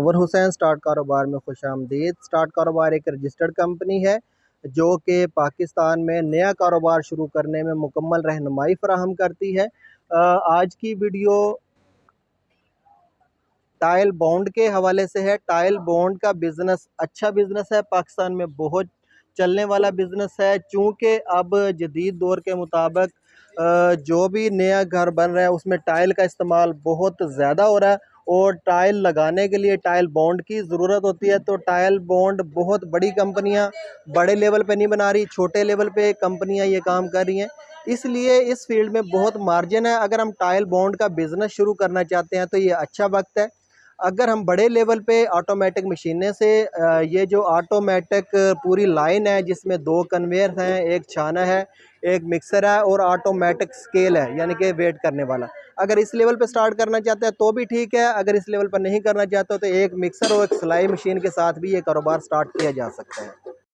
Munawwar Hussain. Start कारोबार में खुशामदीद। Start कारोबार एक रजिस्टर्ड कंपनी है जो कि पाकिस्तान में नया कारोबार शुरू करने में मुकम्मल रहनुमाई फराहम करती है। आज की वीडियो टाइल बॉन्ड के हवाले से है। टाइल बॉन्ड का बिज़नेस अच्छा बिज़नेस है, पाकिस्तान में बहुत चलने वाला बिज़नेस है। चूँकि अब जदीद दौर के मुताबिक जो भी नया घर बन रहा है उसमें टाइल का इस्तेमाल बहुत ज़्यादा हो रहा है और टाइल लगाने के लिए टाइल बॉन्ड की ज़रूरत होती है। तो टाइल बॉन्ड बहुत बड़ी कंपनियां बड़े लेवल पे नहीं बना रही, छोटे लेवल पे कंपनियां ये काम कर रही हैं। इसलिए इस फील्ड में बहुत मार्जिन है। अगर हम टाइल बॉन्ड का बिज़नेस शुरू करना चाहते हैं तो ये अच्छा वक्त है। अगर हम बड़े लेवल पे ऑटोमेटिक मशीनें से ये जो ऑटोमेटिक पूरी लाइन है जिसमें 2 कन्वेयर हैं, एक छाना है, एक मिक्सर है और ऑटोमेटिक स्केल है यानी कि वेट करने वाला, अगर इस लेवल पे स्टार्ट करना चाहते हैं तो भी ठीक है। अगर इस लेवल पर नहीं करना चाहते तो एक मिक्सर और एक सिलाई मशीन के साथ भी ये कारोबार स्टार्ट किया जा सकता है।